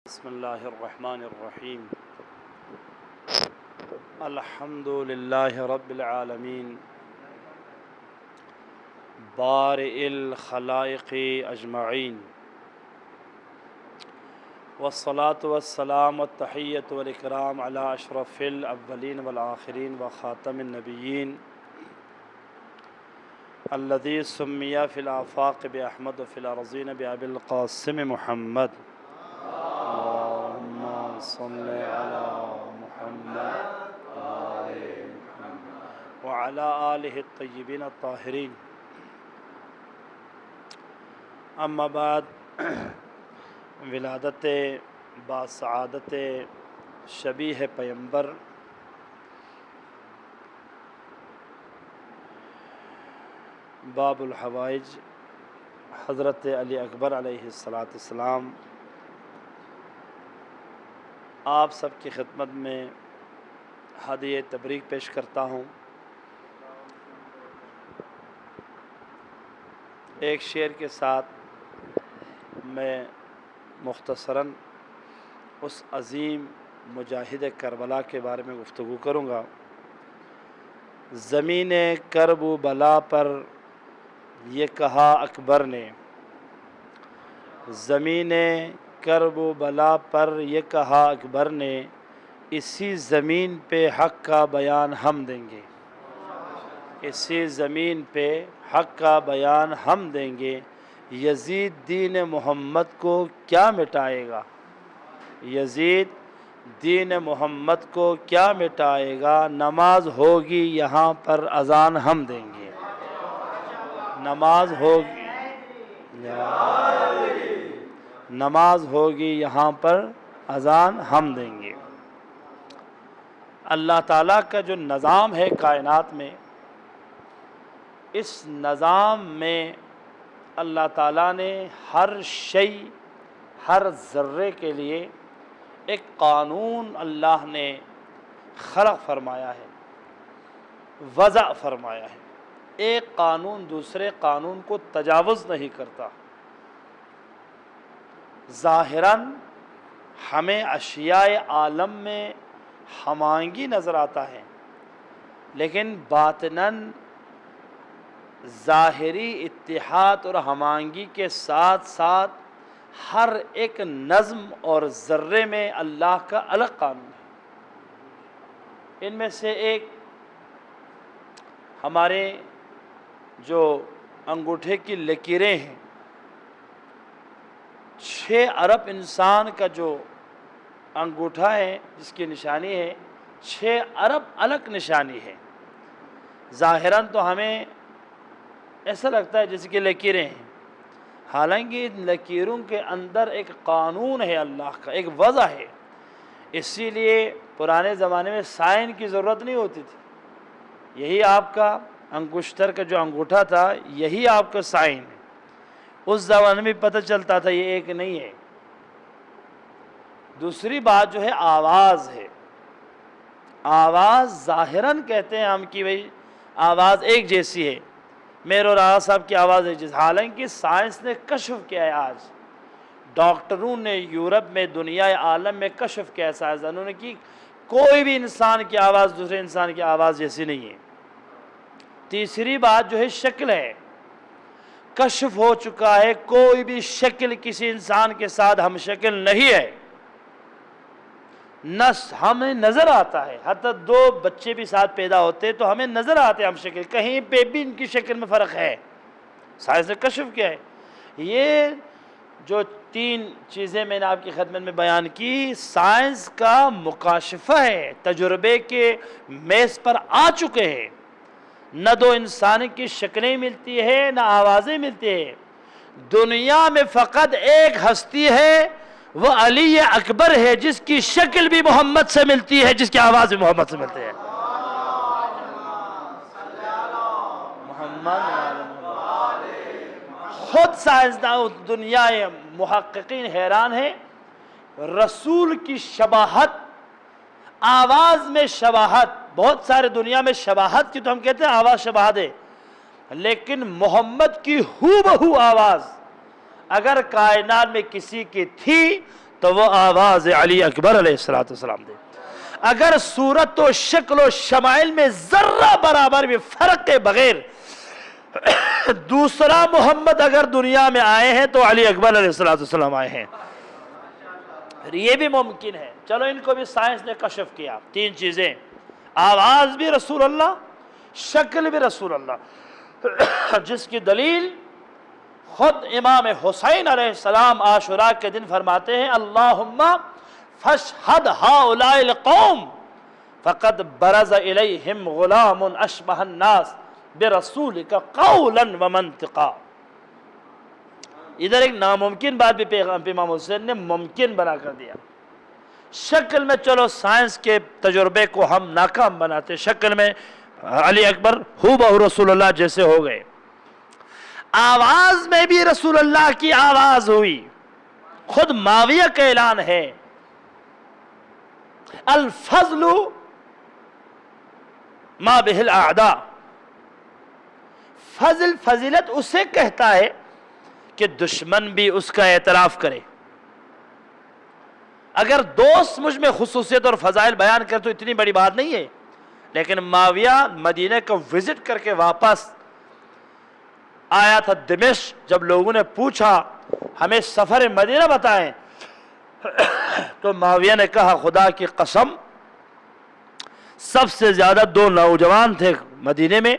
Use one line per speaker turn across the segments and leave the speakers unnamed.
بسم اللہ الرحمن الرحیم الحمد للہ رب العالمین بارئ الخلائق اجمعین والصلاة والسلام والتحیۃ والاکرام علی اشرف الاولین والآخرین وخاتم النبیین الذی سمی فی الآفاق بأحمد وفی الارضین بأبی القاسم محمد اللہم صل علی محمد وعلی آلہ الطیبین الطاہرین اما بعد ولادت باسعادت شبیہ پیمبر باب الحوائج حضرت علی اکبر علیہ السلام آپ سب کی خدمت میں ہدیہ تبریک پیش کرتا ہوں۔ ایک شعر کے ساتھ میں مختصراً اس عظیم مجاہد کربلا کے بارے میں گفتگو کروں گا۔ زمین کرب و بلا پر یہ کہا اکبر نے، زمین کرب و بلا پر یہ کہا اکبر نے، اسی زمین پہ حق کا بیان ہم دیں گے، اسی زمین پہ حق کا بیان ہم دیں گے۔ یزید دین محمد کو کیا مٹائے گا، یزید دین محمد کو کیا مٹائے گا، نماز ہوگی یہاں پر اذان ہم دیں گے، نماز ہوگی یہاں پر اذان ہم دیں گے۔ اللہ تعالیٰ کا جو نظام ہے کائنات میں، اس نظام میں اللہ تعالیٰ نے ہر شے، ہر ذرے کے لیے ایک قانون اللہ نے خلق فرمایا ہے، وضع فرمایا ہے۔ ایک قانون دوسرے قانون کو تجاوز نہیں کرتا۔ ظاہراً ہمیں اشیاء عالم میں ہم آہنگی نظر آتا ہے، لیکن باطناً ظاہری اتحاد اور ہم آہنگی کے ساتھ ساتھ ہر ایک نظم اور ذرے میں اللہ کا الگ قانون ہے۔ ان میں سے ایک ہمارے جو انگوٹھے کی لکیریں ہیں، 6 ارب انسان کا جو انگوٹھا ہے جس کی نشانی ہے، 6 ارب الگ نشانی ہے۔ ظاہراً تو ہمیں ایسا لگتا ہے جیسے کہ لکیریں ہیں، حالانکہ ان لکیروں کے اندر ایک قانون ہے اللہ کا، ایک وضع ہے۔ اسی لیے پرانے زمانے میں سائن کی ضرورت نہیں ہوتی تھی، یہی آپ کا انگشتر کا جو انگوٹھا تھا، یہی آپ کا سائن ہے۔ اس زمانے میں پتہ چلتا تھا یہ ایک نہیں ہے۔ دوسری بات جو ہے آواز ہے۔ آواز ظاہراً کہتے ہیں ہم کہ بھئی آواز ایک جیسی ہے، میرے اور آغا صاحب کی آواز ایک جیسی، حالانکہ سائنس نے کشف کیا ہے، آج ڈاکٹروں نے یورپ میں دنیا عالم میں کشف کیا ہے، سائنسدانوں نے، کہ کوئی بھی انسان کی آواز دوسرے انسان کی آواز جیسی نہیں ہے۔ تیسری بات جو ہے شکل ہے، کشف ہو چکا ہے کوئی بھی شکل کسی انسان کے ساتھ ہم شکل نہیں ہے، ہمیں نظر آتا ہے، حتی 2 بچے بھی ساتھ پیدا ہوتے تو ہمیں نظر آتے ہیں ہم شکل، کہیں پہ بھی ان کی شکل میں فرق ہے، سائنس نے کشف کیا ہے۔ یہ جو 3 چیزیں میں نے آپ کی خدمت میں بیان کی، سائنس کا مکاشفہ ہے، تجربے کے میز پر آ چکے ہیں۔ نہ 2 انسان کی شکلیں ملتی ہے، نہ آوازیں ملتی ہیں۔ دنیا میں فقط ایک ہستی ہے، وہ علی اکبر ہے، جس کی شکل بھی محمد سے ملتی ہے، جس کی آواز بھی محمد سے ملتی ہے۔ خود سائنسدان دنیا محققین حیران ہیں، رسول کی شباہت، آواز میں شباہت، بہت سارے دنیا میں شباہت کی تو ہم کہتے ہیں آواز شباہت ہے، لیکن محمد کی ہو بہو آواز اگر کائنات میں کسی کی تھی تو وہ آواز علی اکبر علیہ السلام دے۔ اگر صورت و شکل و شمائل میں ذرہ برابر بھی فرق کے بغیر دوسرا محمد اگر دنیا میں آئے ہیں تو علی اکبر علیہ السلام آئے ہیں۔ یہ بھی ممکن ہے۔ چلو ان کو بھی سائنس نے کشف کیا، تین چیزیں، آواز بھی رسول اللہ، شکل بھی رسول اللہ، جس کی دلیل خود امام حسین علیہ السلام عاشوراء کے دن فرماتے ہیں اللہم فاشہد ہؤلاء القوم فقد برز الیہم غلام اشبہ الناس برسولک قولا ومنطقا۔ ادھر ایک ناممکن بات بھی پیغام امام حسین نے ممکن بنا کر دیا۔ شکل میں چلو سائنس کے تجربے کو ہم ناکام بناتے، شکل میں علی اکبر ہو بہو رسول اللہ جیسے ہو گئے، آواز میں بھی رسول اللہ کی آواز ہوئی۔ خود معاویہ کا اعلان ہے الفضل ما بہ الاعداء، فضل فضیلت اسے کہتا ہے کہ دشمن بھی اس کا اعتراف کرے۔ اگر دوست مجھ میں خصوصیت اور فضائل بیان کر تو اتنی بڑی بات نہیں ہے، لیکن معاویہ مدینہ کو وزٹ کر کے واپس آیا تھا دمشق، جب لوگوں نے پوچھا ہمیں سفر مدینہ بتائیں تو معاویہ نے کہا خدا کی قسم سب سے زیادہ دو نوجوان تھے مدینے میں،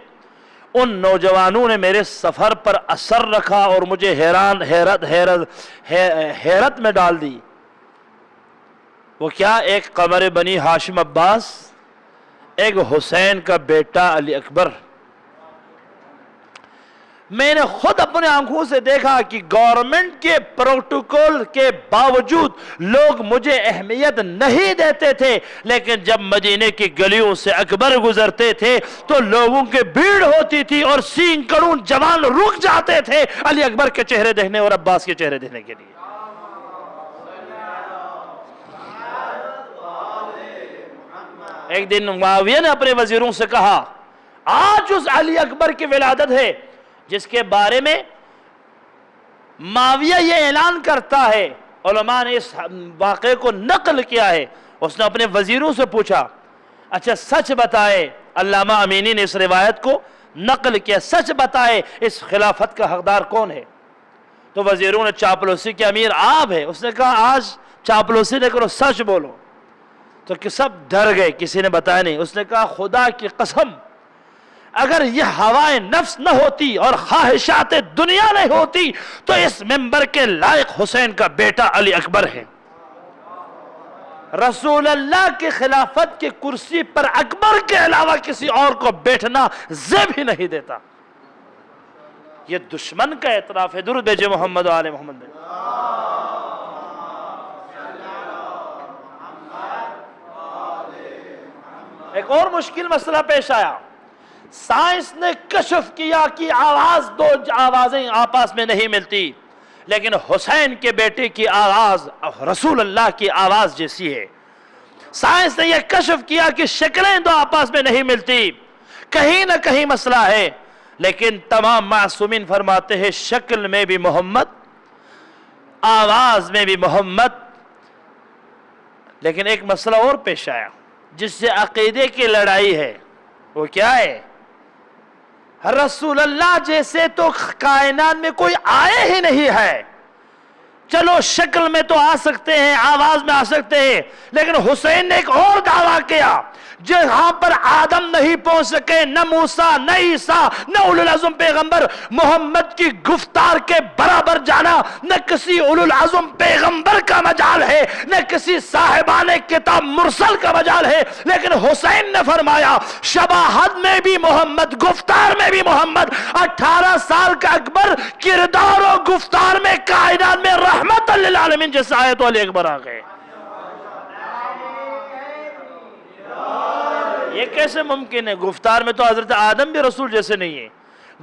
ان نوجوانوں نے میرے سفر پر اثر رکھا اور مجھے حیرت میں ڈال دی۔ وہ کیا؟ ایک قمر بنی ہاشم عباس، ایک حسین کا بیٹا علی اکبر۔ میں نے خود اپنے آنکھوں سے دیکھا کہ گورنمنٹ کے پروٹوکول کے باوجود لوگ مجھے اہمیت نہیں دیتے تھے، لیکن جب مدینے کی گلیوں سے اکبر گزرتے تھے تو لوگوں کی بھیڑ ہوتی تھی اور سینکڑوں جوان رک جاتے تھے علی اکبر کے چہرے دیکھنے اور عباس کے چہرے دیکھنے کے لیے۔ ایک دن معاویہ نے اپنے وزیروں سے کہا آج اس علی اکبر کی ولادت ہے جس کے بارے میں معاویہ یہ اعلان کرتا ہے، علماء نے اس واقعے کو نقل کیا ہے۔ اس نے اپنے وزیروں سے پوچھا اچھا سچ بتائے، علامہ امینی نے اس روایت کو نقل کیا، سچ بتائے اس خلافت کا حقدار کون ہے؟ تو وزیروں نے چاپلوسی کے امیر آپ ہے، اس نے کہا آج چاپلوسی نہ کرو، سچ بولو۔ تو کہ سب ڈر گئے، کسی نے بتایا نہیں۔ اس نے کہا خدا کی قسم اگر یہ ہوائے نفس نہ ہوتی اور خواہشات دنیا نہیں ہوتی تو اس منبر کے لائق حسین کا بیٹا علی اکبر ہے۔ رسول اللہ کی خلافت کی کرسی پر اکبر کے علاوہ کسی اور کو بیٹھنا زیب ہی نہیں دیتا۔ یہ دشمن کا اعتراف ہے۔ درود بھیجے محمد و آل محمد۔ ایک اور مشکل مسئلہ پیش آیا، سائنس نے کشف کیا کہ دو آوازیں آپس میں نہیں ملتی، لیکن حسین کے بیٹے کی آواز رسول اللہ کی آواز جیسی ہے۔ سائنس نے یہ کشف کیا کہ شکلیں دو آپس میں نہیں ملتی، کہیں نہ کہیں مسئلہ ہے، لیکن تمام معصومین فرماتے ہیں شکل میں بھی محمد، آواز میں بھی محمد۔ لیکن ایک مسئلہ اور پیش آیا جس سے عقیدے کی لڑائی ہے، وہ کیا ہے؟ رسول اللہ جیسے تو کائنات میں کوئی آئے ہی نہیں ہے۔ چلو شکل میں تو آ سکتے ہیں، آواز میں آ سکتے ہیں، لیکن حسین نے ایک اور دعویٰ کیا جہاں پر آدم نہیں پہنچ سکے، نہ موسیٰ نہ عیسیٰ نہ اولو العزم پیغمبر، محمد کی گفتار کے برابر جانا نہ کسی اولو العزم پیغمبر کا مجال ہے، نہ کسی صاحبان کتاب مرسل کا مجال ہے، لیکن حسین نے فرمایا شباہت میں بھی محمد، گفتار میں بھی محمد۔ 18 سال کا اکبر کردار و گفتار میں کائنات میں رحمت للعالمین جیسا آئے تو علی اکبر آ گئے۔ یہ کیسے ممکن ہے؟ گفتار میں تو حضرت آدم بھی رسول جیسے نہیں ہے،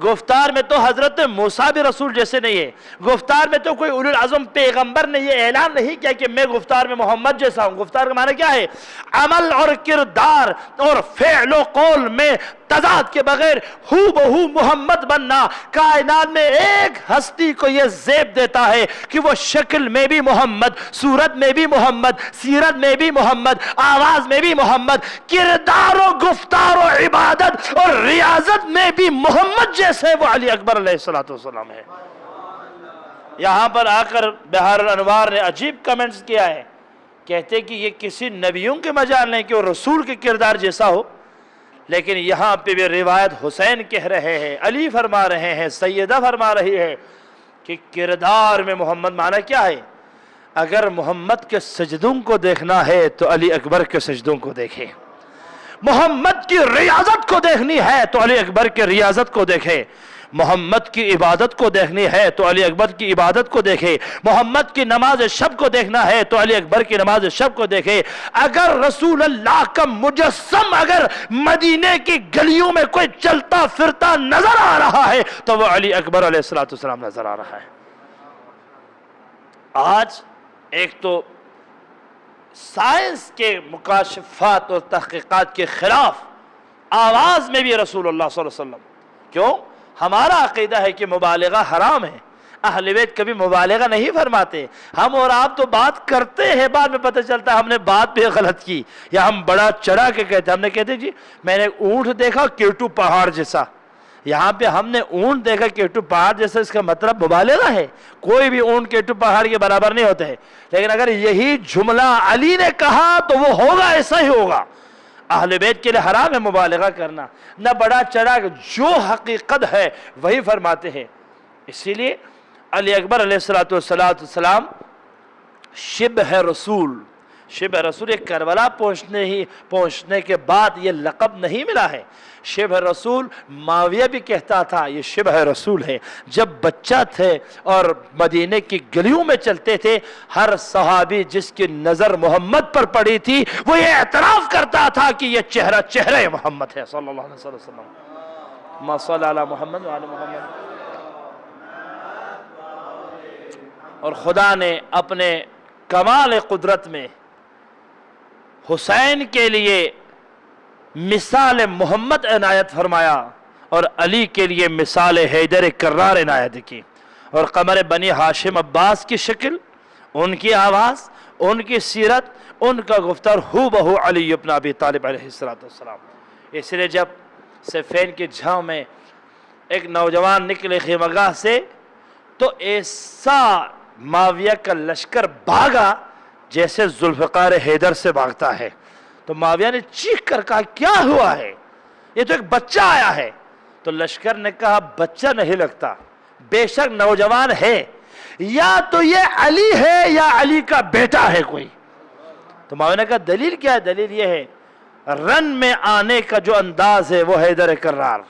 گفتار میں تو حضرت موسیٰ بھی رسول جیسے نہیں ہے، گفتار میں تو کوئی اولو العزم پیغمبر نے یہ اعلان نہیں کیا کہ میں گفتار میں محمد جیسا ہوں۔ گفتار کا معنی کیا ہے؟ عمل اور کردار اور فعل و قول میں تضاد کے بغیر ہو بہو محمد بننا کائنات میں ایک ہستی کو یہ زیب دیتا ہے کہ وہ شکل میں بھی محمد، صورت میں بھی محمد، سیرت میں بھی محمد، آواز میں بھی محمد، کردار و گفتار و عبادت اور ریاضت میں بھی محمد جیسے وہ علی اکبر علیہ السلام ہے۔ یہاں پر آ کر بہار الانوار نے عجیب کمنٹس کیا ہے، کہتے کہ یہ کسی نبیوں کے مجال نہیں کہ وہ رسول کے کردار جیسا ہو، لیکن یہاں پہ بھی روایت حسین کہہ رہے ہیں، علی فرما رہے ہیں، سیدہ فرما رہی ہے کہ کردار میں محمد معنی کیا ہے؟ اگر محمد کے سجدوں کو دیکھنا ہے تو علی اکبر کے سجدوں کو دیکھیں، محمد کی ریاضت کو دیکھنی ہے تو علی اکبر کے ریاضت کو دیکھیں، محمد کی عبادت کو دیکھنی ہے تو علی اکبر کی عبادت کو دیکھے، محمد کی نماز شب کو دیکھنا ہے تو علی اکبر کی نماز شب کو دیکھے۔ اگر رسول اللہ کا مجسم اگر مدینے کی گلیوں میں کوئی چلتا پھرتا نظر آ رہا ہے تو وہ علی اکبر علیہ السلام نظر آ رہا ہے۔ آج ایک تو سائنس کے مکاشفات اور تحقیقات کے خلاف آواز میں بھی رسول اللہ صلی اللہ علیہ وسلم، کیوں؟ ہمارا عقیدہ ہے کہ مبالغہ حرام ہے، اہل بیت کبھی مبالغہ نہیں فرماتے، ہم اور آپ تو بات کرتے ہیں، بعد میں پتہ چلتا ہے ہم نے بات بھی غلط کی، یا ہم بڑا چڑھا کے کہتے ہیں، ہم نے کہتے جی میں نے اونٹ دیکھا کیٹو پہاڑ جیسا، یہاں پہ ہم نے اونٹ دیکھا کیٹو پہاڑ جیسا، اس کا مطلب مبالغہ ہے، کوئی بھی اونٹ کیٹو پہاڑ کے برابر نہیں ہوتے ہیں، لیکن اگر یہی جملہ علی نے کہا تو وہ ہوگا، ایسا ہی ہوگا۔ اہل بیت کے لئے حرام ہے مبالغہ کرنا، نہ بڑا چڑھا، جو حقیقت ہے وہی فرماتے ہیں۔ اسی لیے علی اکبر علیہ السلام شبہ رسول، شبہ رسول، ایک کربلا پہنچنے کے بعد یہ لقب نہیں ملا ہے۔ شبہ رسول معاویہ بھی کہتا تھا یہ شبہ رسول ہے، جب بچہ تھے اور مدینے کی گلیوں میں چلتے تھے، ہر صحابی جس کی نظر محمد پر پڑی تھی وہ یہ اعتراف کرتا تھا کہ یہ چہرہ محمد ہے صلی اللہ علیہ وسلم۔ ما صلی علی محمد وعلی محمد۔ اور خدا نے اپنے کمال قدرت میں حسین کے لیے مثال محمد عنایت فرمایا اور علی کے لیے مثال حیدر کرار عنایت کی، اور قمر بنی ہاشم عباس کی شکل، ان کی آواز، ان کی سیرت، ان کا گفتار ہو بہو علی ابن ابی طالب علیہ السلام۔ اس لیے جب صفین کی جھاؤں میں ایک نوجوان نکلے خیمگاہ سے تو ایسا معاویہ کا لشکر بھاگا جیسے ذوالفقار حیدر سے بھاگتا ہے، تو معاویہ نے چیخ کر کہا کیا ہوا ہے، یہ تو ایک بچہ آیا ہے۔ تو لشکر نے کہا بچہ نہیں لگتا، بے شک نوجوان ہے، یا تو یہ علی ہے یا علی کا بیٹا ہے کوئی۔ تو معاویہ نے کہا دلیل کیا ہے؟ دلیل یہ ہے رن میں آنے کا جو انداز ہے وہ حیدر کرار،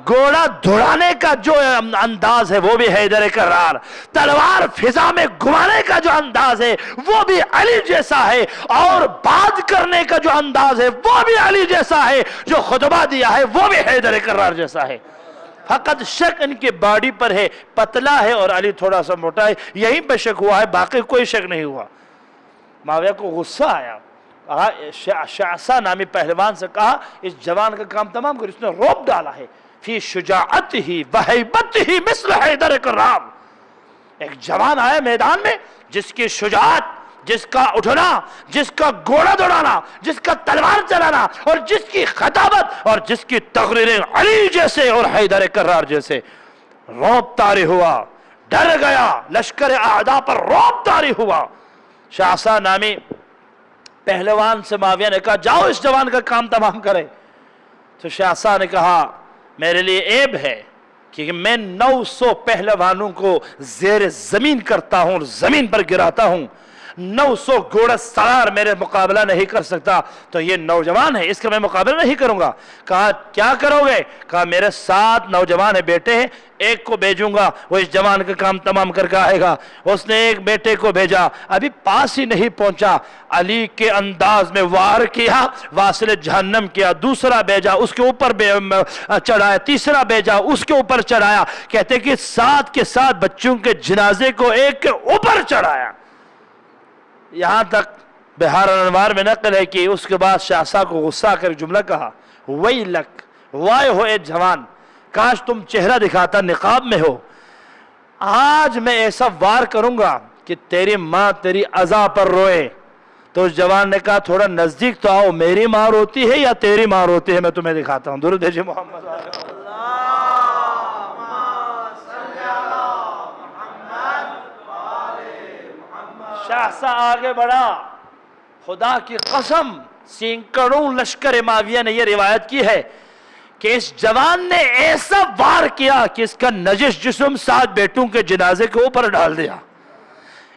گھوڑا دوڑانے کا جو انداز ہے وہ بھی حیدر کرار، تلوار فضا میں گھمانے کا جو انداز ہے وہ بھی علی جیسا ہے، اور بات کرنے کا جو انداز ہے وہ بھی علی جیسا ہے، جو خطبہ دیا ہے وہ بھی حیدر کرار جیسا ہے۔ فقط شک ان کی باڈی پر ہے، پتلا ہے اور علی تھوڑا سا موٹا ہے، یہیں پہ شک ہوا ہے، باقی کوئی شک نہیں ہوا۔ معاویہ کو غصہ آیا، شعثا نامی پہلوان سے کہا اس جوان کا کام تمام کر، اس نے روب ڈالا ہے، فی شجاعتہ وہیبتہ مثل حیدر کرار۔ ایک جوان آیا میدان میں جس کی شجاعت، جس کا اٹھنا، جس کا گھوڑا دوڑانا، جس کا تلوار چلانا، اور جس کی خطابت اور جس کی تقریریں علی جیسے اور حیدر کرار جیسے، روب طاری ہوا، ڈر گیا، لشکر اعداء پر روب طاری ہوا۔ شعثا نامی پہلوان سے معاویہ نے کہا جاؤ اس جوان کا کام تمام کرے۔ تو شعثا نے کہا میرے لیے عیب ہے کہ میں 900 پہلوانوں کو زیر زمین کرتا ہوں اور زمین پر گراتا ہوں، 900 گھوڑا سوار میرے مقابلہ نہیں کر سکتا، تو یہ نوجوان ہے، اس کا میں مقابلہ نہیں کروں گا۔ کہا کیا کرو گے؟ کہا میرے 7 نوجوان بیٹے ہیں، ایک کو بھیجوں گا، وہ اس جوان کا کام تمام کر کے آئے گا۔ اس نے ایک بیٹے کو بھیجا، ابھی پاس ہی نہیں پہنچا، علی کے انداز میں وار کیا، واصل جہنم کیا۔ دوسرا بھیجا، اس کے اوپر چڑھایا، تیسرا بھیجا، اس کے اوپر چڑھایا۔ کہتے کہ 7 کے 7 بچوں کے جنازے کو ایک کے اوپر چڑھایا۔ یہاں تک بہار الانوار میں نقل ہے کہ اس کے بعد شاہزادہ کو غصہ کر جملہ کہا، ویلک، وائے ہو اے جوان، کاش تم چہرہ دکھاتا، نقاب میں ہو۔ آج میں ایسا وار کروں گا کہ تیری ماں تیری عزا پر روئے۔ تو اس جوان نے کہا تھوڑا نزدیک تو آؤ، میری ماں روتی ہے یا تیری ماں روتی ہے، میں تمہیں دکھاتا ہوں۔ درود بھیجئے محمد۔ شاہزادہ آگے بڑھا، خدا کی قسم سینکڑوں لشکر معاویہ نے یہ روایت کی ہے کہ اس جوان نے ایسا وار کیا کہ اس کا نجس جسم 7 بیٹوں کے جنازے کے اوپر ڈال دیا۔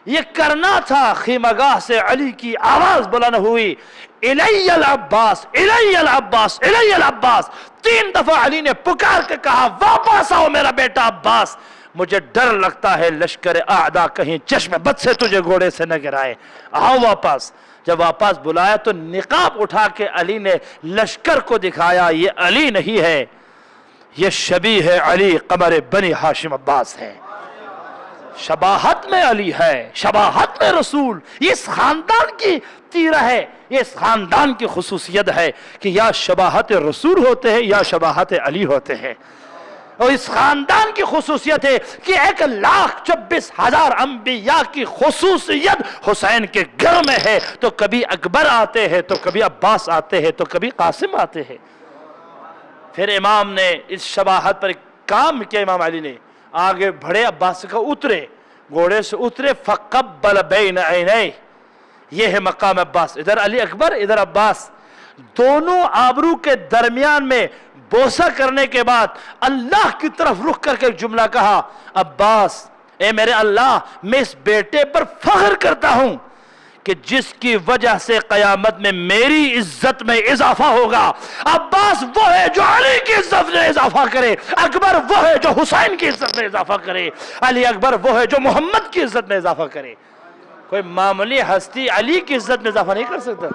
یہ کرنا تھا، خیمگاہ سے علی کی آواز بلند ہوئی، الی العباس، الی العباس، الی العباس۔ 3 دفعہ علی نے پکار کے کہا واپس آؤ میرا بیٹا عباس، مجھے ڈر لگتا ہے لشکر اعداء کہیں چشم بد سے تجھے گھوڑے سے نہ گرائے، آؤ واپس۔ جب واپس بلایا تو نقاب اٹھا کے علی نے لشکر کو دکھایا، یہ علی نہیں ہے، یہ شبیہ ہے علی قمر بنی ہاشم عباس ہے۔ شباہت میں علی ہے، شباہت میں رسول، یہ اس خاندان کی تیرہ ہے، یہ اس خاندان کی خصوصیت ہے کہ یا شباہت رسول ہوتے ہیں یا شباہت علی ہوتے ہیں۔ اور اس خاندان کی خصوصیت ہے کہ 1,24,000 انبیاء کی خصوصیت حسین کے گھر میں ہے، تو کبھی اکبر آتے ہیں تو کبھی عباس آتے ہیں تو کبھی قاسم آتے ہیں۔ پھر امام نے اس شباہت پر کام کیا، امام علی نے آگے بڑھے، عباس کا اترے، گھوڑے سے اترے، فقبل بین عینیہ، یہ ہے مقام عباس، ادھر علی اکبر ادھر عباس، دونوں آبرو کے درمیان میں بوسہ کرنے کے بعد اللہ کی طرف رخ کر کے ایک جملہ کہا، عباس اے میرے اللہ، میں اس بیٹے پر فخر کرتا ہوں کہ جس کی وجہ سے قیامت میں میری عزت میں اضافہ ہوگا۔ عباس وہ ہے جو علی کی عزت میں اضافہ کرے، اکبر وہ ہے جو حسین کی عزت میں اضافہ کرے، علی اکبر وہ ہے جو محمد کی عزت میں اضافہ کرے۔ کوئی معمولی ہستی علی کی عزت میں اضافہ نہیں کر سکتا۔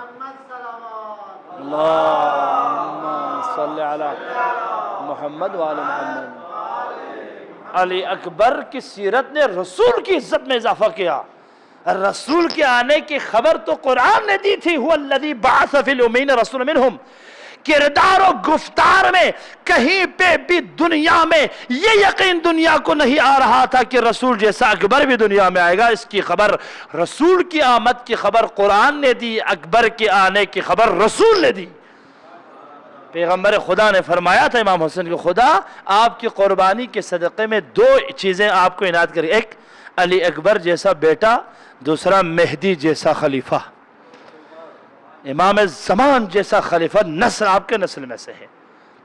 اللہم صلی علی محمد وعلی محمد۔ علی اکبر کی سیرت نے رسول کی عزت میں اضافہ کیا۔ رسول کے آنے کی خبر تو قرآن نے دی تھی، هو الذی بعث فی الامین رسول منہم۔ کردار و گفتار میں کہیں پہ بھی دنیا میں یہ یقین دنیا کو نہیں آ رہا تھا کہ رسول جیسا اکبر بھی دنیا میں آئے گا۔ اس کی خبر، رسول کی آمد کی خبر قرآن نے دی، اکبر کے آنے کی خبر رسول نے دی۔ پیغمبر خدا نے فرمایا تھا امام حسین کو، خدا آپ کی قربانی کے صدقے میں 2 چیزیں آپ کو عنایت کرے، ایک علی اکبر جیسا بیٹا، دوسرا مہدی جیسا خلیفہ، امام زمان جیسا خلیفہ، نسل آپ کے نسل میں سے ہے۔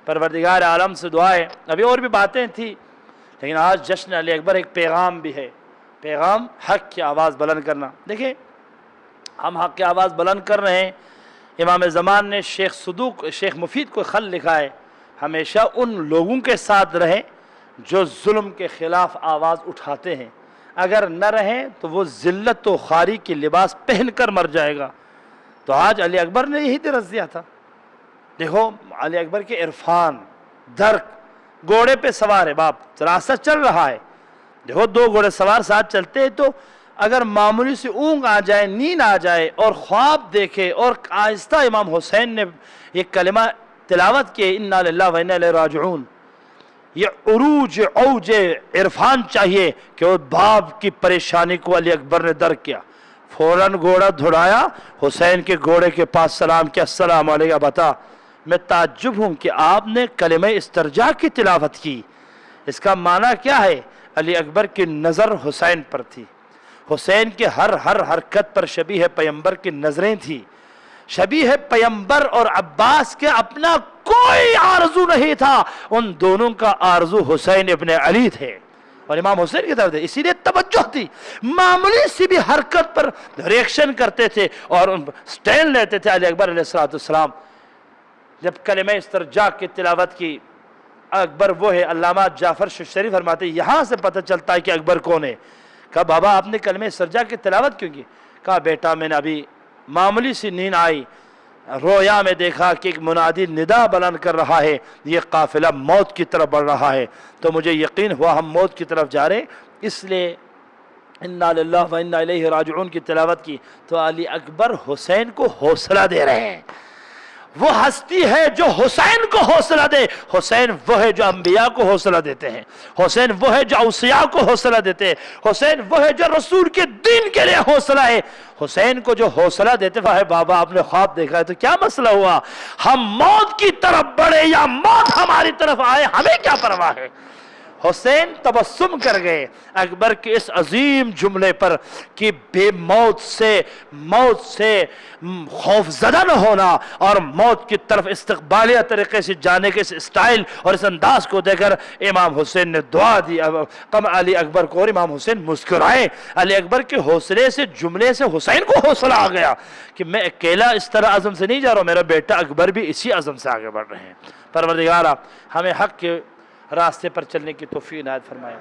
پروردگار عالم سے دعا ہے، ابھی اور بھی باتیں تھی لیکن آج جشن علی اکبر ایک پیغام بھی ہے، پیغام حق کی آواز بلند کرنا۔ دیکھیں ہم حق کی آواز بلند کر رہے ہیں، امام زمان نے شیخ صدوق، شیخ مفید کو خط لکھا ہے، ہمیشہ ان لوگوں کے ساتھ رہیں جو ظلم کے خلاف آواز اٹھاتے ہیں، اگر نہ رہیں تو وہ ذلت و خواری کی لباس پہن کر مر جائے گا۔ تو آج علی اکبر نے یہی درس دیا تھا۔ دیکھو علی اکبر کے عرفان، درک، گھوڑے پہ سوار ہے، باپ راستہ چل رہا ہے، دیکھو 2 گھوڑے سوار ساتھ چلتے ہیں، تو اگر معمولی سی اونگ آ جائے، نیند آ جائے اور خواب دیکھے، اور آہستہ امام حسین نے یہ کلمہ تلاوت کیے، انا للہ و انا الیہ راجعون، یہ عروج اوج عرفان چاہیے کہ وہ باپ کی پریشانی کو علی اکبر نے درک کیا، فوراً گھوڑا دھڑایا، حسین کے گھوڑے کے پاس سلام کیا، السلام علیکم، بتا میں تعجب ہوں کہ آپ نے کلمہ استرجاع کی تلاوت کی، اس کا معنی کیا ہے؟ علی اکبر کی نظر حسین پر تھی، حسین کے ہر حرکت پر شبیہ پیمبر کی نظریں تھی، شبیہ پیمبر اور عباس کے اپنا کوئی آرزو نہیں تھا، ان دونوں کا آرزو حسین ابن علی تھے، اور امام حسین کی طرف اسی لیے توجہ تھی، معمولی سی بھی حرکت پر ریئیکشن کرتے تھے اور سٹینڈ لیتے تھے علی اکبر علیہ السلام۔ جب کلمہ استرجاع کی تلاوت کی، اکبر وہ ہے، علامہ جعفر شریف فرماتے ہیں یہاں سے پتہ چلتا ہے کہ اکبر کون ہے۔ کہا بابا آپ نے کلمہ استرجاع کی تلاوت کیوں کی؟ کہا بیٹا میں نے ابھی معمولی سی نیند آئی، رویا میں دیکھا کہ ایک منادی ندا بلند کر رہا ہے، یہ قافلہ موت کی طرف بڑھ رہا ہے، تو مجھے یقین ہوا ہم موت کی طرف جا رہے، اس لیے انا للہ و انا الیہ راجعون کی تلاوت کی۔ تو علی اکبر حسین کو حوصلہ دے رہے ہیں۔ وہ ہستی ہے جو حسین کو حوصلہ دے، حسین وہ ہے جو انبیاء کو حوصلہ دیتے ہیں، حسین وہ ہے جو اوصیاء کو حوصلہ دیتے ہیں، حسین وہ ہے جو رسول کے دین کے لیے حوصلہ ہے۔ حسین کو جو حوصلہ دیتے وہ ہے بابا آپ نے خواب دیکھا ہے تو کیا مسئلہ ہوا، ہم موت کی طرف بڑھے یا موت ہماری طرف آئے ہمیں کیا پرواہ ہے۔ حسین تبسم کر گئے اکبر کے اس عظیم جملے پر کہ بے موت سے خوف زدہ نہ ہونا اور موت کی طرف استقبالیہ طریقے سے جانے کے اس اسٹائل اور اس انداز کو دے کر امام حسین نے دعا دی علی اکبر کو، اور امام حسین مسکرائے۔ علی اکبر کے حوصلے سے، جملے سے حسین کو حوصلہ آ گیا کہ میں اکیلا اس طرح عزم سے نہیں جا رہا ہوں، میرا بیٹا اکبر بھی اسی عزم سے آگے بڑھ رہے ہیں۔ پروردگارہ ہمیں حق کے راستے پر چلنے کی توفیق عنایت فرمائے۔